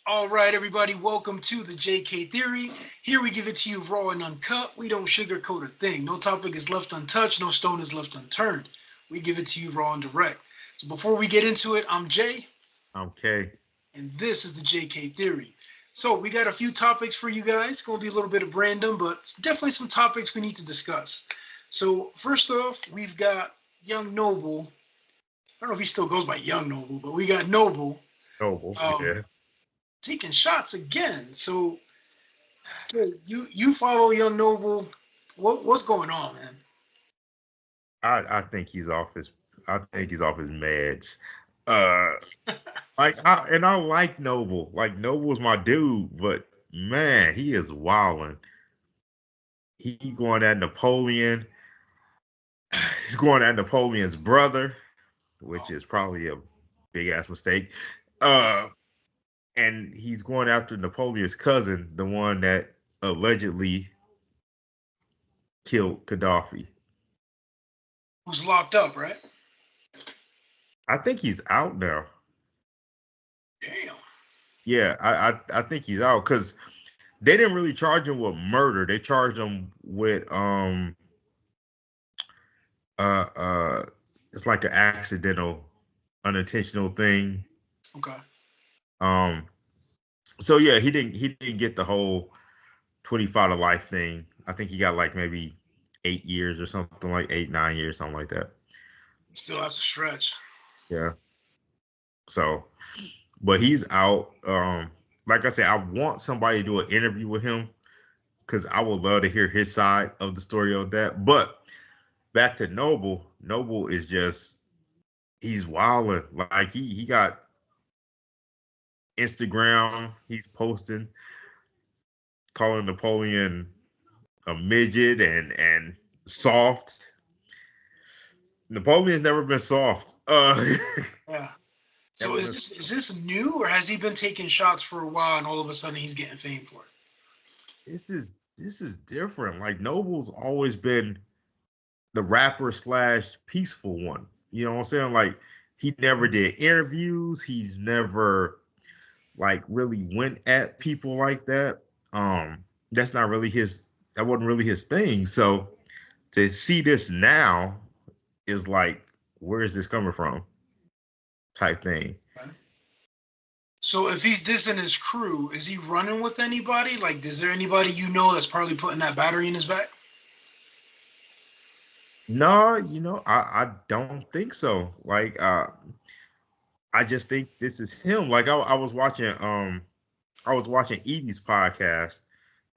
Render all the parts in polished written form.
All right, everybody, welcome to the JK Theory. Here we give it to you raw and uncut. We don't sugarcoat a thing. No topic is left untouched. No stone is left unturned. We give it to you raw and direct. So before we get into it, I'm Jay. Okay. And this is the JK Theory. So we got a few topics for you guys. It's going to be a little bit of random, but definitely some topics we need to discuss. So first off, we've got Young Noble. I don't know if he still goes by Young Noble, but we got Noble. Noble. Um, Yeah. Taking shots again. So you follow Young Noble. What's going on, man? I think he's off his meds. Uh I like Noble. Like Noble's my dude, but man, he is wilding. He going at Napoleon. He's going at Napoleon's brother, which is probably a big ass mistake. Uh and he's going after Napoleon's cousin, the one that allegedly killed Gaddafi. Who's locked up, right? I think he's out now. Damn. Yeah, I think he's out because they didn't really charge him with murder. They charged him with uh uh it's like an accidental, unintentional thing. Okay. Um so yeah, he didn't get the whole 25 to life thing. I think he got like maybe 8 years or something, like 8, 9 years, something like that. Still has to stretch. Yeah. So but he's out. Like I said, I want somebody to do an interview with him because I would love to hear his side of the story of that. But back to Noble. Noble is just he's wilding. Like he got Instagram. He's posting calling Napoleon a midget and soft. Napoleon's never been soft. Yeah. So Never is been. this new, or has he been taking shots for a while and all of a sudden he's getting fame for it? This is different. Like Noble's always been the rapper slash peaceful one. You know what I'm saying? Like he never did interviews. He's never like really went at people like that. That's not really his. That wasn't really his thing. So to see this now is like, where is this coming from? Type thing. Okay. So if he's dissing his crew, is he running with anybody? Like, is there anybody you know that's probably putting that battery in his back? No, I don't think so. Like, I just think this is him. Like, I was watching Edie's podcast.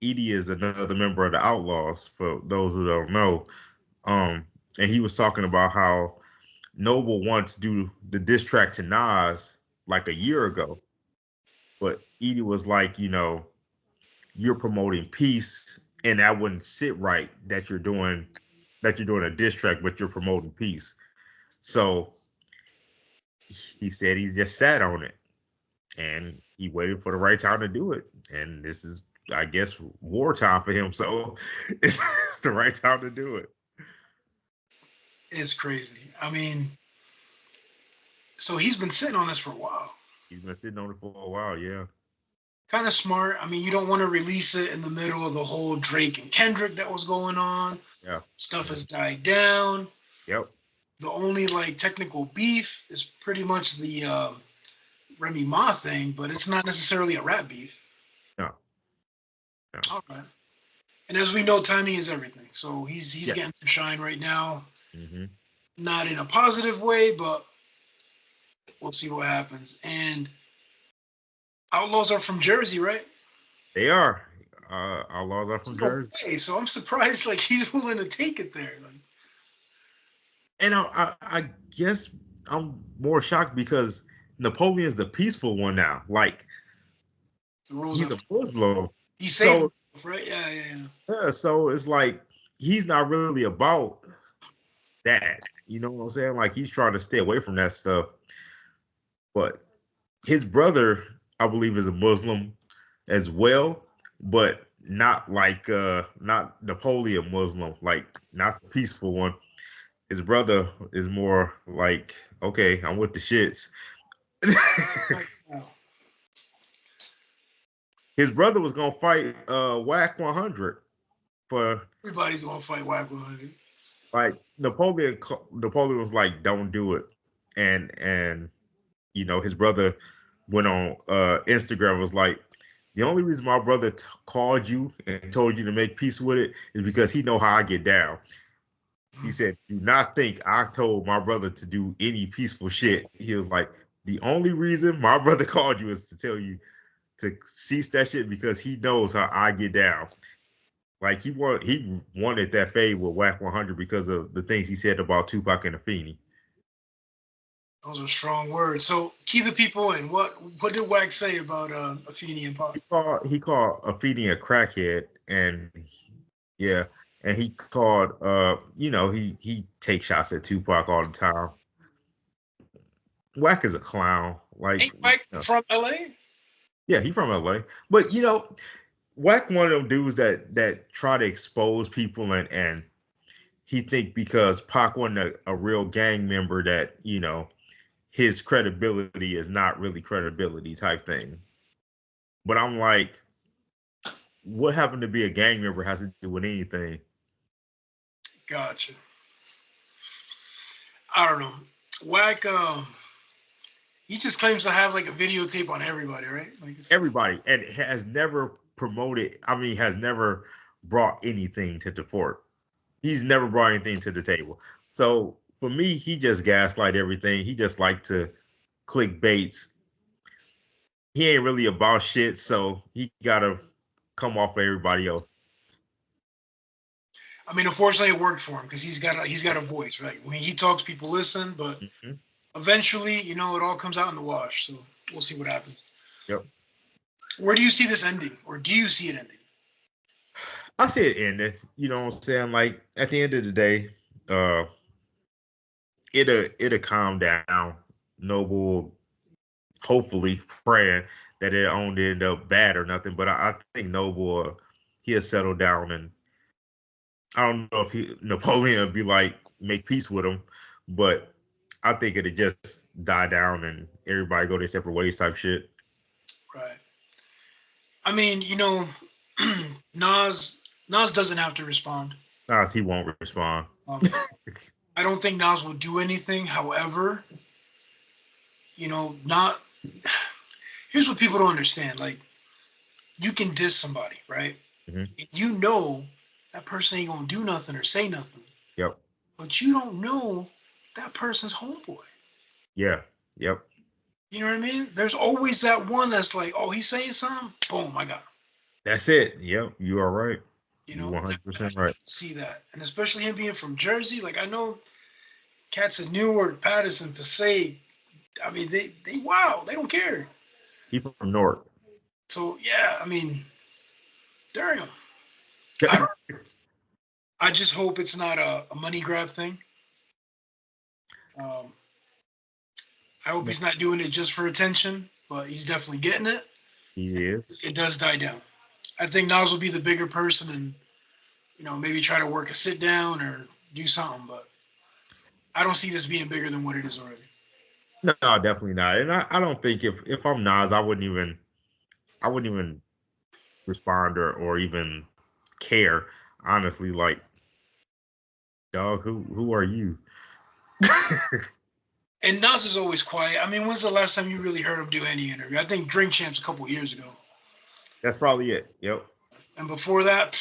Edie is another member of the Outlaws, for those who don't know. And he was talking about how Noble wanted to do the diss track to Nas like a year ago, but Edie was like, you're promoting peace, and that wouldn't sit right that you're doing a diss track, but you're promoting peace. So he said he just sat on it and he waited for the right time to do it. And this is, I guess, wartime for him. So it's the right time to do it. It's crazy. I mean, so he's been sitting on this for a while. He's been sitting on it for a while. Yeah. Kind of smart. I mean, you don't want to release it in the middle of the whole Drake and Kendrick that was going on. Yeah. Stuff Mhm. has died down. Yep. The only like technical beef is pretty much the Remy Ma thing, but it's not necessarily a rap beef. No. No. All right. And as we know, timing is everything. So he's Yeah. getting some shine right now. Hmm. Not in a positive way, but we'll see what happens. And Outlaws are from Jersey, right? They are. Outlaws are from No Jersey. way. So I'm surprised like he's willing to take it there. Like, And I guess I'm more shocked because Napoleon's the peaceful one now. Like the rules he's have a Muslim. he saved So himself, right? Yeah, yeah, yeah. yeah, so it's like he's not really about that. You know what I'm saying? Like he's trying to stay away from that stuff. But his brother, I believe, is a Muslim as well, but not Napoleon Muslim, like not the peaceful one. His brother is more like, okay, I'm with the shits. Right. So, His brother was gonna fight Whack 100 for Everybody's gonna fight Whack 100. like Napoleon. Napoleon was like, "Don't do it," and his brother went on Instagram, was like, the only reason my brother called you and told you to make peace with it is because he know how I get down. He said, do not think I told my brother to do any peaceful shit. He was like, the only reason my brother called you is to tell you to cease that shit because he knows how I get down. Like he wanted that fade with Whack 100 because of the things he said about Tupac and Afeni. Those are strong words. So key the people in. What did Wax say about Afeni and Pop? He called Afeni a crackhead, and yeah, and he called he takes shots at Tupac all the time. Whack is a clown. Like Ain't Wax from LA? Yeah, he from LA. But Whack one of them dudes that try to expose people and he think because Pac wasn't a real gang member that, his credibility is not really credibility type thing. But I'm like, what happened to be a gang member has to do with anything? Gotcha. I don't know. Whack, he just claims to have like a videotape on everybody, right? Like everybody, and has never promoted. I mean, has never brought anything to the fort. He's never brought anything to the table. So for me, he just gaslight everything. He just like to click baits. He ain't really about shit, so he gotta come off of everybody else. I mean, unfortunately, it worked for him because he's got a voice, right? When he talks, people listen, but eventually, it all comes out in the wash. So we'll see what happens. Yep. Where do you see this ending, or do you see it ending? I see it ending. You know what I'm saying? Like at the end of the day, it'll calm down. Noble, hopefully praying that it won't end up bad or nothing. But I think Noble, he'll settle down, and I don't know if Napoleon would be like make peace with him, but I think it'd just die down and everybody go their separate ways type shit. Right. I mean, Nas doesn't have to respond. Nas, he won't respond. I don't think Nas will do anything. However, not. Here's what people don't understand. Like, you can diss somebody, right? Mm-hmm. That person ain't gonna do nothing or say nothing. Yep. But you don't know that person's homeboy. Yeah. Yep. You know what I mean? There's always that one that's like, oh, he's saying something. Boom, I got him. That's it. Yep. You are right. You're 100% right. See that, and especially him being from Jersey. Like I know cats in Newark, Patterson, Passaic. I mean, they wow, they don't care. He's from Newark. So yeah, I mean, damn. I just hope it's not a money grab thing. I hope he's not doing it just for attention, but he's definitely getting it. He is. It does die down. I think Nas will be the bigger person and, maybe try to work a sit down or do something, but I don't see this being bigger than what it is already. No, definitely not. And I don't think if I'm Nas, I wouldn't even respond or even care. Honestly, like, dog, who are you? And Nas is always quiet. I mean, when's the last time you really heard him do any interview? I think Drink Champs a couple years ago. That's probably it. Yep. And before that,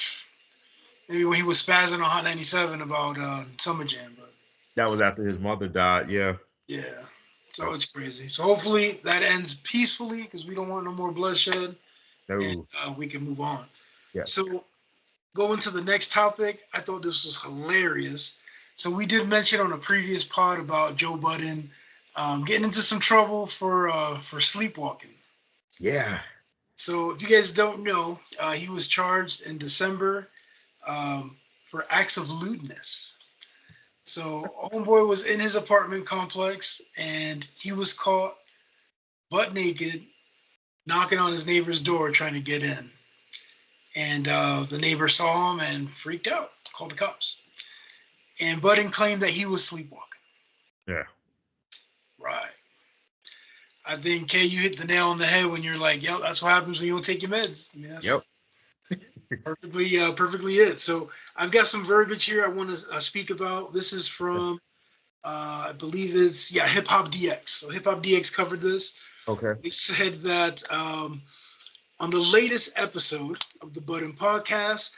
maybe when he was spazzing on Hot 97 about Summer Jam. But that was after his mother died. Yeah. Yeah. So it's crazy. So hopefully that ends peacefully because we don't want no more bloodshed. No. And we can move on. Yeah. So going to the next topic, I thought this was hilarious. So we did mention on a previous pod about Joe Budden getting into some trouble for sleepwalking. Yeah. So if you guys don't know, he was charged in December for acts of lewdness. So homeboy was in his apartment complex and he was caught butt naked, knocking on his neighbor's door trying to get in. And the neighbor saw him and freaked out, called the cops. And Budden claimed that he was sleepwalking. Yeah. Right. I think Kay, you hit the nail on the head when you're like, "Yo, that's what happens when you don't take your meds." I mean, Yep. that's perfectly it. So I've got some verbiage here I want to speak about. This is from I believe it's Hip Hop DX. So Hip Hop DX covered this. Okay. They said that on the latest episode of the Budden podcast,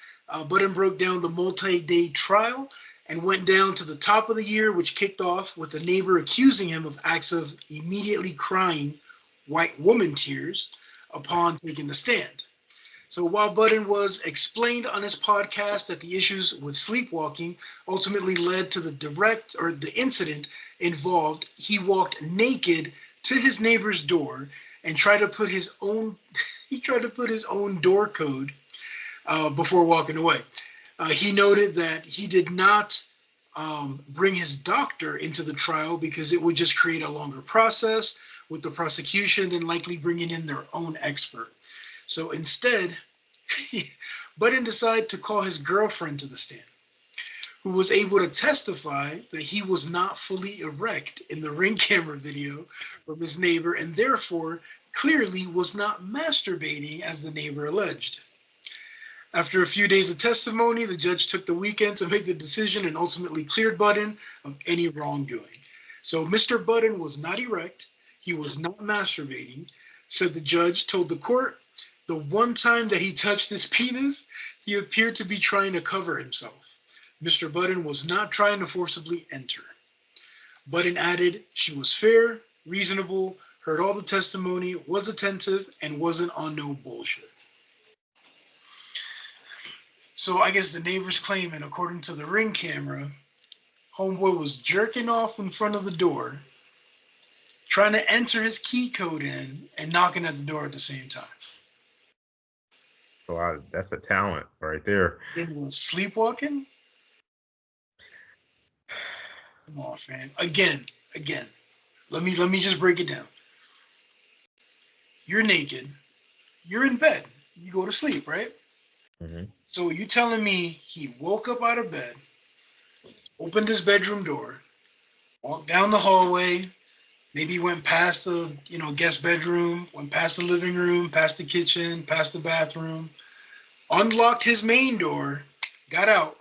Budden broke down the multi-day trial and went down to the top of the year, which kicked off with a neighbor accusing him of acts of immediately crying white woman tears upon taking the stand. So while Budden was explained on his podcast that the issues with sleepwalking ultimately led to the incident involved, he walked naked to his neighbor's door and tried to put his own door code before walking away. He noted that he did not bring his doctor into the trial because it would just create a longer process with the prosecution than likely bringing in their own expert. So instead, Budden decided to call his girlfriend to the stand, who was able to testify that he was not fully erect in the Ring camera video from his neighbor and therefore clearly was not masturbating as the neighbor alleged. After a few days of testimony, the judge took the weekend to make the decision and ultimately cleared Budden of any wrongdoing. So Mr. Budden was not erect. He was not masturbating, said the judge, told the court. The one time that he touched his penis, he appeared to be trying to cover himself. Mr. Budden was not trying to forcibly enter. Budden added she was fair, reasonable, heard all the testimony, was attentive, and wasn't on no bullshit. So I guess the neighbors claiming, according to the Ring camera, homeboy was jerking off in front of the door, trying to enter his key code in, and knocking at the door at the same time. So that's a talent right there. Then was sleepwalking? Come on, man. Again. Let me just break it down. You're naked. You're in bed. You go to sleep, right? Mm-hmm. So you telling me he woke up out of bed, opened his bedroom door, walked down the hallway, maybe went past the guest bedroom, went past the living room, past the kitchen, past the bathroom, unlocked his main door, got out,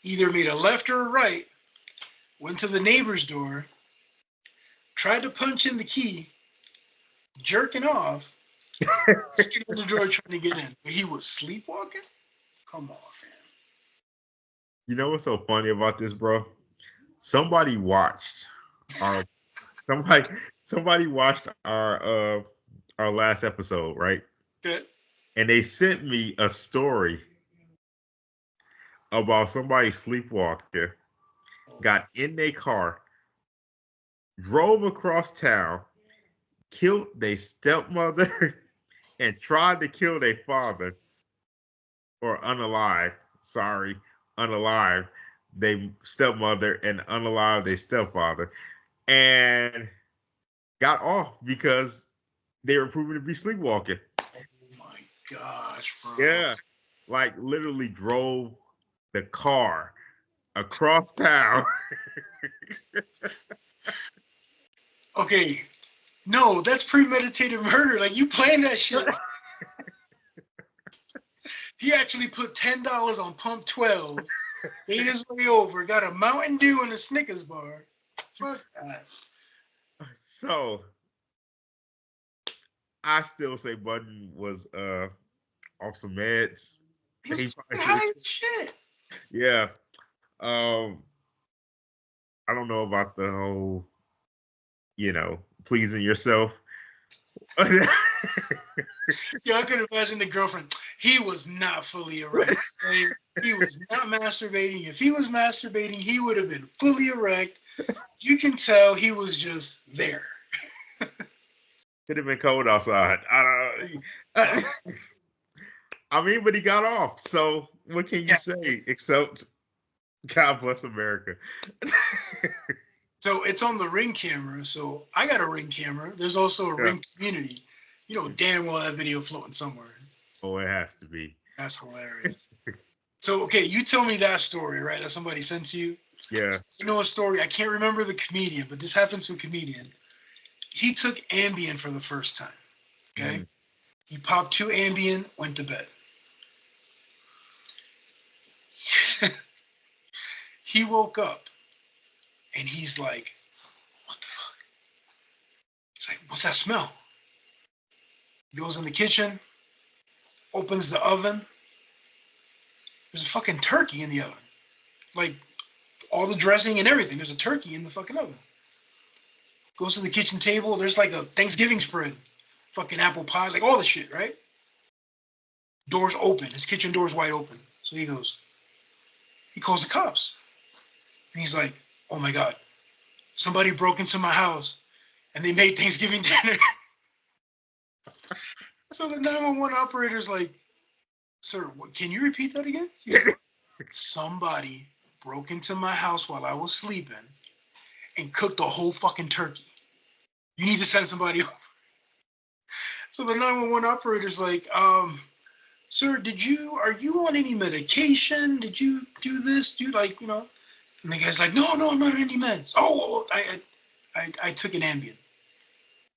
either made a left or a right, went to the neighbor's door, tried to punch in the key, jerking off, kicking on the door trying to get in. But he was sleepwalking? Come on, man. You know what's so funny about this, bro? Somebody watched our somebody watched our last episode, right? Okay. And they sent me a story about somebody sleepwalking, got in their car, drove across town, killed their stepmother, and tried to kill their father, or unalive their stepmother and unalive their stepfather, and got off because they were proven to be sleepwalking. Oh my gosh, bro. Yeah, like literally drove the car across town. Okay, no, that's premeditated murder. Like you planned that shit. He actually put $10 on pump 12, ate his way over, got a Mountain Dew and a Snickers bar. Fuck that. So I still say Budden was off some meds. He's high as shit. Yeah. I don't know about the whole, pleasing yourself. Yeah, I could imagine the girlfriend. He was not fully erect. Okay? He was not masturbating. If he was masturbating, he would have been fully erect. You can tell he was just there. Could have been cold outside. I mean, but he got off. So what can you say except God bless America? So it's on the Ring camera. So I got a Ring camera. There's also a Ring community. You know damn well that video floating somewhere. Oh, it has to be. That's hilarious. So, okay, you tell me that story, right? That somebody sent you. Yeah. You know a story. I can't remember the comedian, but this happened to a comedian. He took Ambien for the first time. Okay. Mm. He popped 2 Ambien, went to bed. He woke up and he's like, what the fuck? He's like, what's that smell? Goes in the kitchen, opens the oven. There's a fucking turkey in the oven. Like all the dressing and everything. There's a turkey in the fucking oven. Goes to the kitchen table. There's like a Thanksgiving spread. Fucking apple pies, like all the shit, right? Doors open. His kitchen door's wide open. So he goes, he calls the cops. And he's like, oh my God, somebody broke into my house and they made Thanksgiving dinner. So the 911 operator's like, sir, can you repeat that again? Somebody broke into my house while I was sleeping and cooked a whole fucking turkey. You need to send somebody over. So the 911 operator's like, sir, are you on any medication? Did you do this? Do you like, you know? And the guy's like, no, I'm not on any meds. Oh, I took an Ambien.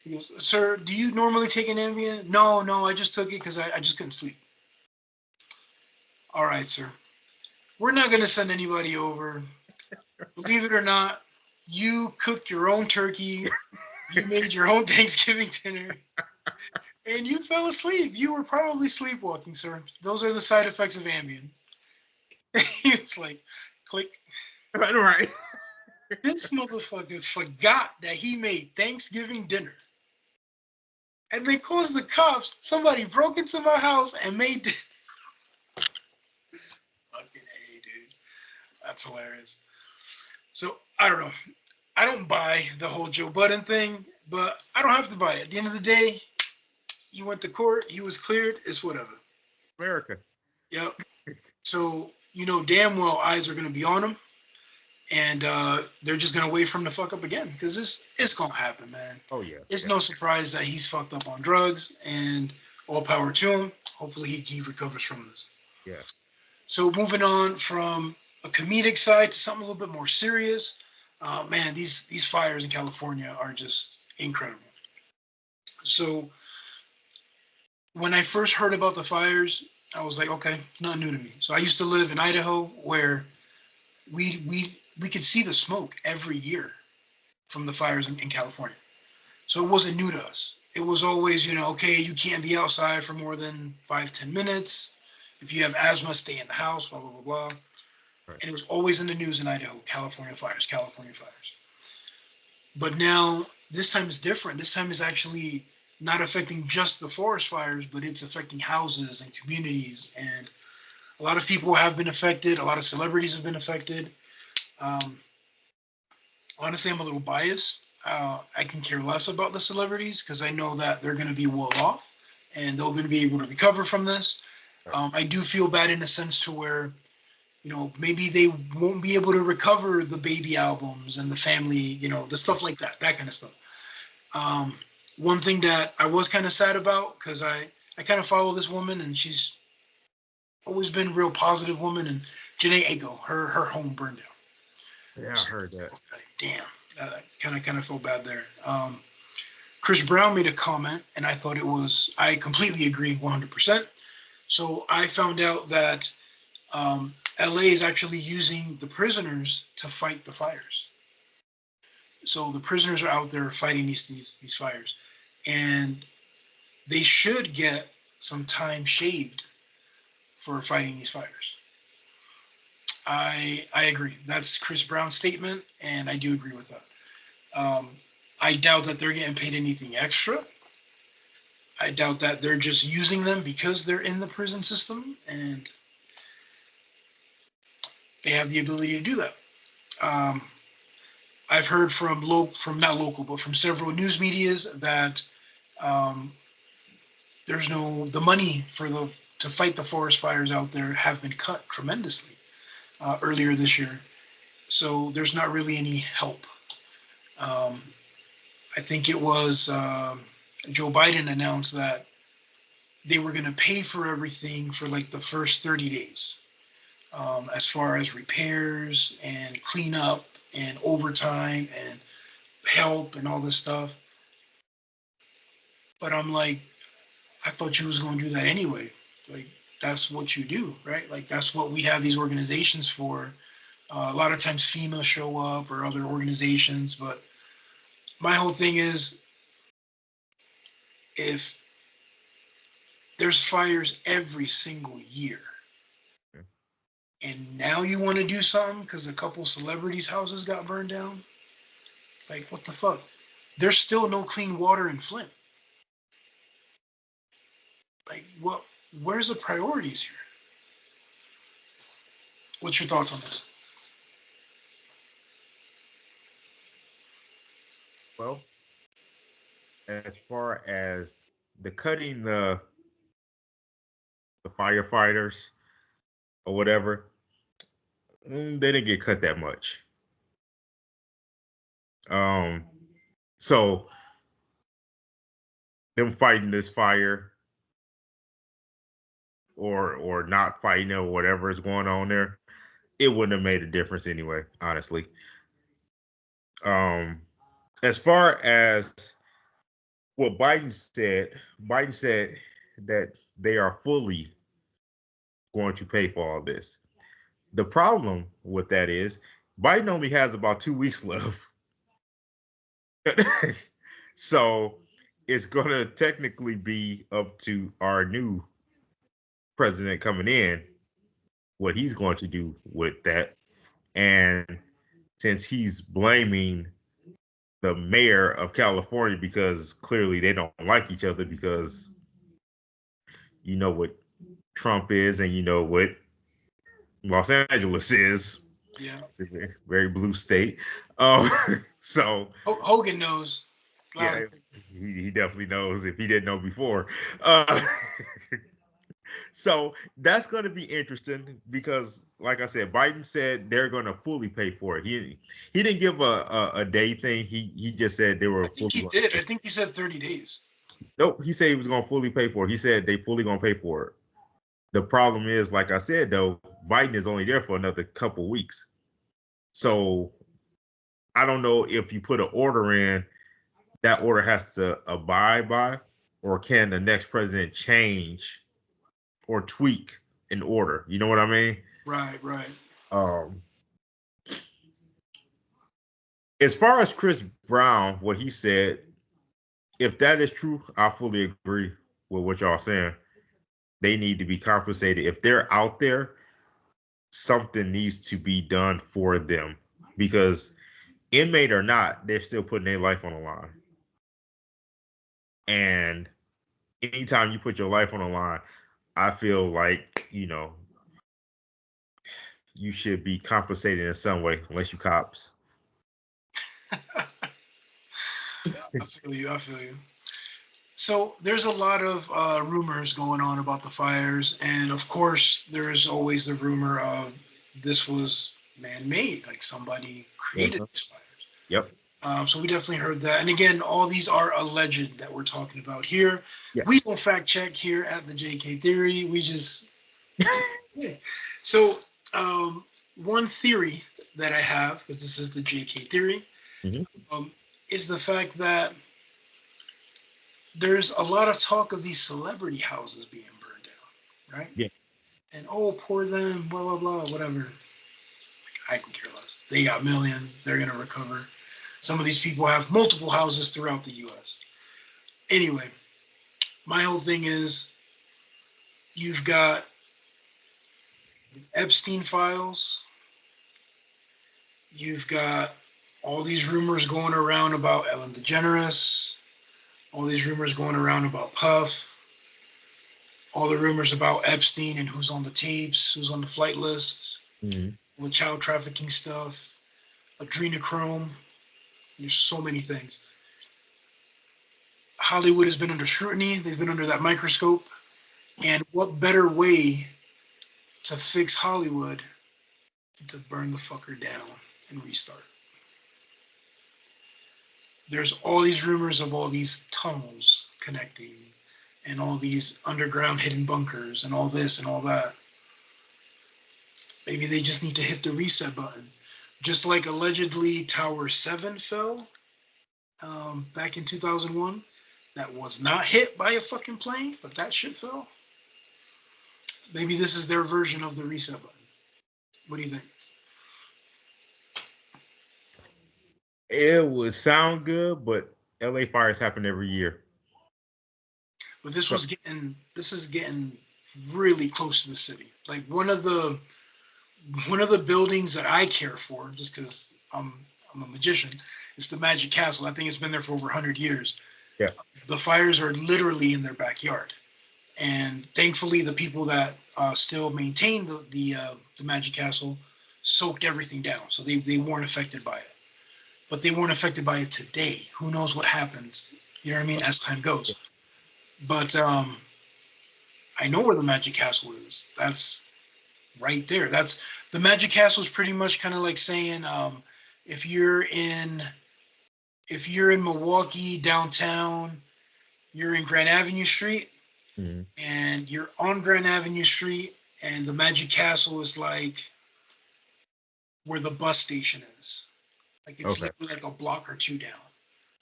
He goes, sir, do you normally take an Ambien? No, I just took it because I just couldn't sleep. All right, sir. We're not going to send anybody over. Believe it or not, you cooked your own turkey. You made your own Thanksgiving dinner. And you fell asleep. You were probably sleepwalking, sir. Those are the side effects of Ambien. He was like, click. Right. This motherfucker forgot that he made Thanksgiving dinner. And they calls the cops. Somebody broke into my house and made fucking A, dude. That's hilarious. So I don't know. I don't buy the whole Joe Budden thing, but I don't have to buy it. At the end of the day, he went to court. He was cleared. It's whatever. America. Yep. So you know damn well eyes are gonna be on him, and they're just gonna wait for him to fuck up again because it's gonna happen, man. Oh yeah. It's no surprise that he's fucked up on drugs, and all power to him. Hopefully he recovers from this. Yeah. So moving on from a comedic side to something a little bit more serious. Man, these fires in California are just incredible. So when I first heard about the fires, I was like, okay, not new to me. So I used to live in Idaho where we could see the smoke every year from the fires in California. So it wasn't new to us. It was always, you know, okay, you can't be outside for more than 5-10 minutes. If you have asthma, stay in the house, blah, blah, blah, blah. Right. And it was always in the news in Idaho, California fires. But now, this time is different. This time is actually not affecting just the forest fires, but it's affecting houses and communities. And a lot of people have been affected. A lot of celebrities have been affected. Honestly, I'm a little biased. I can care less about the celebrities because I know that they're going to be well off and they're going to be able to recover from this. I do feel bad in a sense to where, you know, maybe they won't be able to recover the baby albums and the family, you know, the stuff like that kind of stuff. One thing that I was kind of sad about, because I kind of follow this woman and she's always been a real positive woman, and Janae Ago, her home burned down. Yeah, I heard that. Damn, kind of felt bad there. Chris Brown made a comment, and I completely agree 100%. So I found out that LA is actually using the prisoners to fight the fires. So the prisoners are out there fighting these fires, and they should get some time shaved for fighting these fires. I agree. That's Chris Brown's statement, and I do agree with that. I doubt that they're getting paid anything extra. I doubt that they're just using them because they're in the prison system and they have the ability to do that. I've heard from several news medias that there's the money to fight the forest fires out there have been cut tremendously earlier this year. So there's not really any help. I think it was Joe Biden announced that they were going to pay for everything for like the first 30 days, as far as repairs and cleanup and overtime and help and all this stuff. But I'm like, I thought you was going to do that anyway. Like, that's what you do, right? Like, that's what we have these organizations for. A lot of times FEMA show up or other organizations, but my whole thing is, if there's fires every single year, and now you want to do something because a couple celebrities' houses got burned down, like, what the fuck? There's still no clean water in Flint. Like, what? Where's the priorities here? What's your thoughts on this? Well, as far as the cutting the firefighters or whatever, they didn't get cut that much. Um, so them fighting this fire or not fighting it or whatever is going on there, it wouldn't have made a difference anyway, honestly. Um, as far as what Biden said that they are fully going to pay for all this. The problem with that is Biden only has about 2 weeks left. So it's going to technically be up to our new president coming in what he's going to do with that. And since he's blaming the mayor of California because clearly they don't like each other because you know what Trump is and you know what Los Angeles is. Yeah. It's a very, very blue state. So Hogan knows. yeah, he definitely knows if he didn't know before. Uh, so that's going to be interesting because, like I said, Biden said they're going to fully pay for it. He didn't give a day thing. He just said they were. I think he did. I think he said 30 days. Nope, he said he was going to fully pay for it. He said they fully going to pay for it. The problem is, like I said, though, Biden is only there for another couple weeks. So I don't know if you put an order in, that order has to abide by, or can the next president change or tweak an order? You know what I mean? Right, right. As far as Chris Brown, what he said, if that is true, I fully agree with what y'all saying. They need to be compensated. If they're out there, something needs to be done for them because inmate or not, they're still putting their life on the line. And anytime you put your life on the line, I feel like, you should be compensated in some way, unless you cops. I feel you. I feel you. So there's a lot of rumors going on about the fires, and of course, there is always the rumor of this was man-made, like somebody created these fires. Yep. So we definitely heard that. And again, all these are alleged that we're talking about here. Yes. We don't fact check here at the JK Theory. We just say. So one theory that I have, because this is the JK Theory, is the fact that there's a lot of talk of these celebrity houses being burned down, right? Yeah. And oh, poor them, blah blah blah, whatever. Like, I can care less. They got millions. They're gonna recover. Some of these people have multiple houses throughout the U.S. Anyway, my whole thing is, you've got the Epstein files. You've got all these rumors going around about Ellen DeGeneres. All these rumors going around about Puff. All the rumors about Epstein and who's on the tapes, who's on the flight list, with child trafficking stuff, adrenochrome. There's so many things. Hollywood has been under scrutiny. They've been under that microscope. And what better way to fix Hollywood than to burn the fucker down and restart? There's all these rumors of all these tunnels connecting and all these underground hidden bunkers and all this and all that. Maybe they just need to hit the reset button. Just like allegedly Tower 7 fell back in 2001. that was not hit by a fucking plane, but that shit fell. Maybe this is their version of the reset button. What do you think? It would sound good, but LA fires happen every year. But this is getting really close to the city. Like one of the buildings that I care for, just because I'm a magician, it's the Magic Castle. I think it's been there for over 100 years. Yeah. The fires are literally in their backyard, and thankfully the people that still maintain the Magic Castle soaked everything down, so they weren't affected by it. But they weren't affected by it today. Who knows what happens? You know what I mean? As time goes. But I know where the Magic Castle is. That's right there. That's the Magic Castle is pretty much kind of like saying if you're in Milwaukee downtown, you're in Grand Avenue Street, and you're on Grand Avenue Street, and the Magic Castle is like where the bus station is. Like it's literally like a block or two down.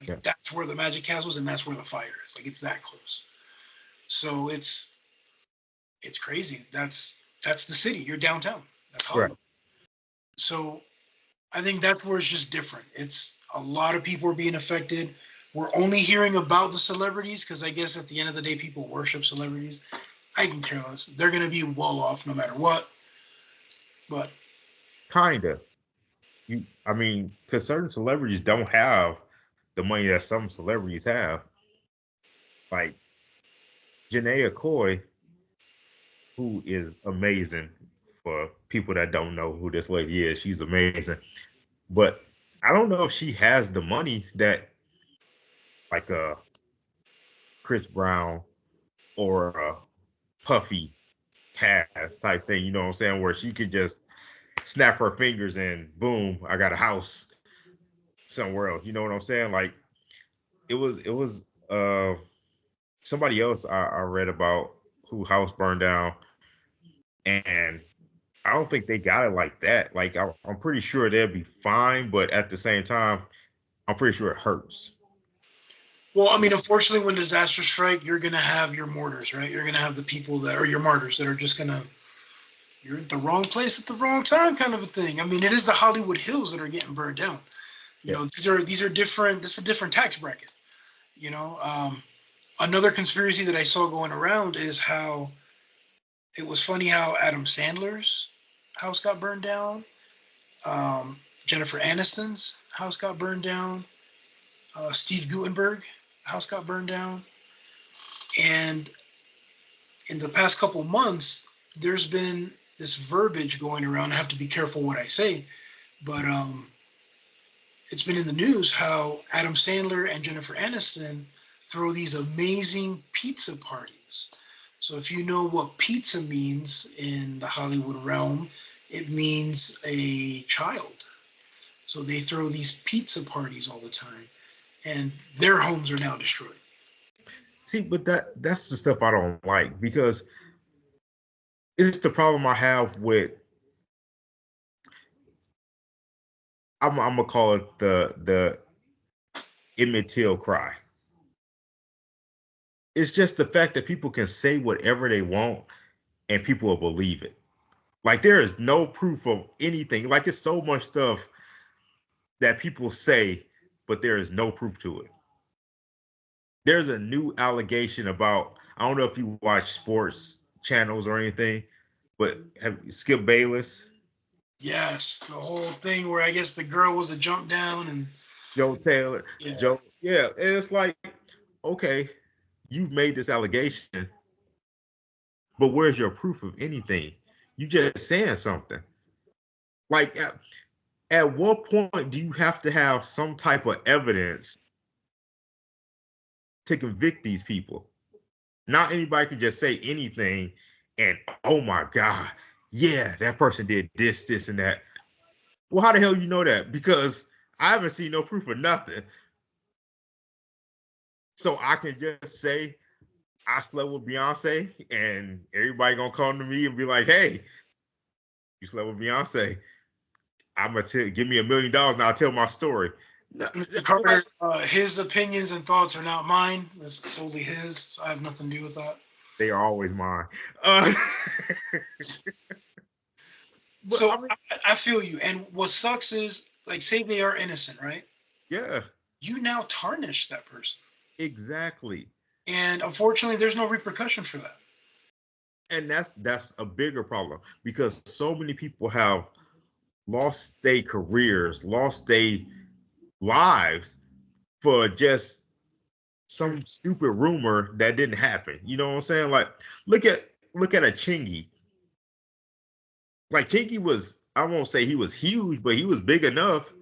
Like that's where the Magic Castle is, and that's where the fire is. Like it's that close. So it's crazy. That's the city. You're downtown. That's Hollywood. Right. So I think that's where it's just different. It's a lot of people are being affected. We're only hearing about the celebrities because I guess at the end of the day, people worship celebrities. I can care less. They're going to be well off no matter what. But kinda. I mean, because certain celebrities don't have the money that some celebrities have. Like Janae Acoy, who is amazing. For people that don't know who this lady is, she's amazing. But I don't know if she has the money that like a Chris Brown or a Puffy has type thing, you know what I'm saying? Where she could just snap her fingers and boom, I got a house somewhere else. You know what I'm saying? Like it was somebody else I read about who house burned down, and I don't think they got it like that. Like I'm pretty sure they'll be fine, but at the same time, I'm pretty sure it hurts. Well, I mean, unfortunately, when disasters strike, you're gonna have your mortars, right? You're gonna have the people that are your martyrs that are just gonna, you're at the wrong place at the wrong time, kind of a thing. I mean, it is the Hollywood Hills that are getting burned down. You know, these are different. This is a different tax bracket. You know, another conspiracy that I saw going around is how it was funny how Adam Sandler's house got burned down. Jennifer Aniston's house got burned down. Steve Guttenberg house got burned down. And in the past couple months, there's been this verbiage going around. I have to be careful what I say, but it's been in the news how Adam Sandler and Jennifer Aniston throw these amazing pizza parties. So if you know what pizza means in the Hollywood realm, it means a child. So they throw these pizza parties all the time, and their homes are now destroyed. See, but that's the stuff I don't like, because it's the problem I have with, I'm gonna call it the Emmett Till cry. It's just the fact that people can say whatever they want and people will believe it. Like there is no proof of anything. Like it's so much stuff that people say, but there is no proof to it. There's a new allegation about, I don't know if you watch sports channels or anything, but have Skip Bayless? Yes, the whole thing where I guess the girl was a jump down and Joe Taylor. Yeah. And it's like, okay, you've made this allegation, but where's your proof of anything? You just saying something. Like at what point do you have to have some type of evidence to convict these people? Not anybody can just say anything and, oh my God, yeah, that person did this, this, and that. Well, how the hell you know that? Because I haven't seen no proof of nothing. So I can just say I slept with Beyonce and everybody gonna come to me and be like, hey, you slept with Beyonce. I'm gonna give me $1 million and I'll tell my story. No, Mr. Carter, his opinions and thoughts are not mine. It's solely his. So I have nothing to do with that. they are always mine. Uh, but So I mean, I feel you. And what sucks is, like, say they are innocent, right? yeah, You now tarnish that person. exactly. And unfortunately, there's no repercussion for that. And that's a bigger problem because so many people have lost their careers, lost their lives for just some stupid rumor that didn't happen. You know what I'm saying? Like, look at a Chingy. Like Chingy was, I won't say he was huge, but he was big enough.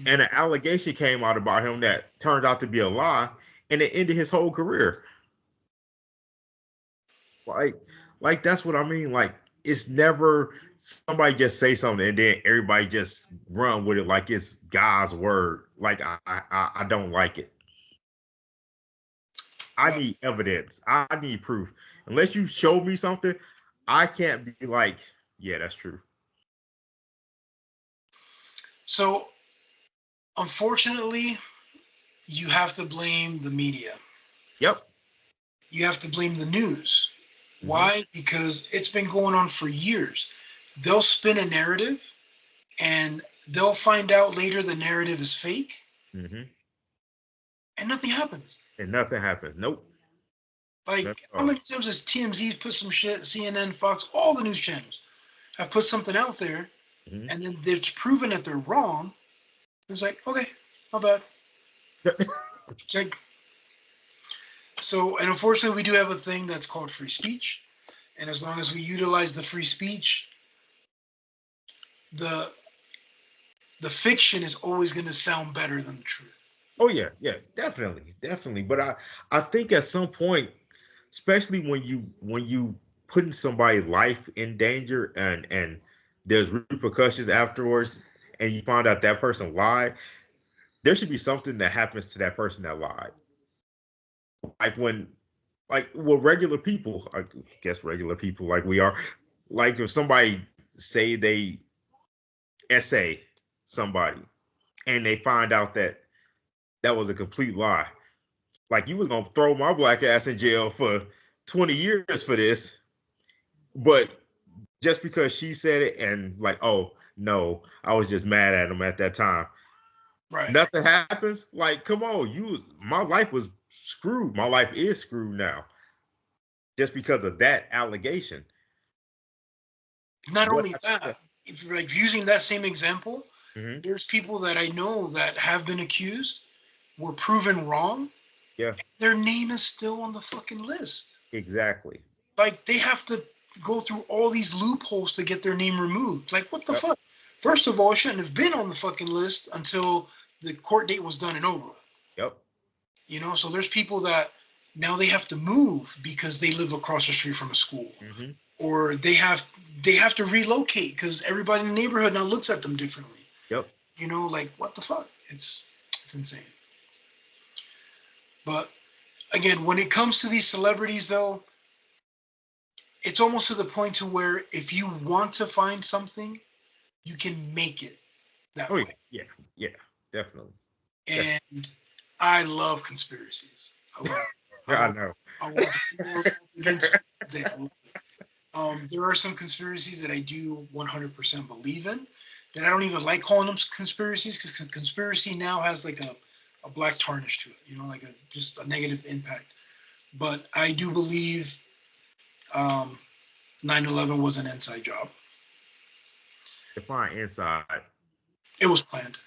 And an allegation came out about him that turned out to be a lie, and it ended his whole career. Like, like that's what I mean. Like, it's never somebody just say something and then everybody just run with it like it's God's word. Like I don't like it. I need evidence. I need proof. Unless you show me something, I can't be like, yeah, that's true. So unfortunately, you have to blame the media. Yep. You have to blame the news. Mm-hmm. Why? Because it's been going on for years. They'll spin a narrative and they'll find out later the narrative is fake Mm-hmm. and nothing happens. And nothing happens. Nope. Like, how many times has TMZ's put some shit, CNN, Fox, all the news channels have put something out there, Mm-hmm. and then they've proven that they're wrong. It's like, okay, my bad. It's like, so, and unfortunately, we do have a thing that's called free speech. And as long as we utilize the free speech, the the fiction is always going to sound better than the truth. Oh yeah, yeah, definitely. But I think at some point, especially when you putting somebody's life in danger and there's repercussions afterwards, and you find out that person lied, there should be something that happens to that person that lied. Like when, like well, regular people, I guess regular people like we are, like if somebody say they essay somebody and they find out that that was a complete lie. Like you was gonna throw my black ass in jail for 20 years for this, but just because she said it and like, oh no, I was just mad at him at that time. Right. Nothing happens. Like, come on, my life was screwed. My life is screwed now. Just because of that allegation. Not What only that, if you're like using that same example, mm-hmm. there's people that I know that have been accused, were proven wrong. Yeah. Their name is still on the fucking list. Exactly. Like they have to go through all these loopholes to get their name removed. Like what the Yep. fuck? First of all, it shouldn't have been on the fucking list until the court date was done and over. Yep. You know, so there's people that now they have to move because they live across the street from a school. Mm-hmm. Or they have to relocate because everybody in the neighborhood now looks at them differently. Yep. You know, like what the fuck? It's insane. But again, when it comes to these celebrities, though, it's almost to the point to where if you want to find something, you can make it that way. Yeah, definitely. And I love conspiracies. I know. I watch against them. There are some conspiracies that I do 100% believe in that I don't even like calling them conspiracies because conspiracy now has like a black tarnish to it, you know, like just a negative impact. But I do believe 9/11 was an inside job. Define inside. It was planned.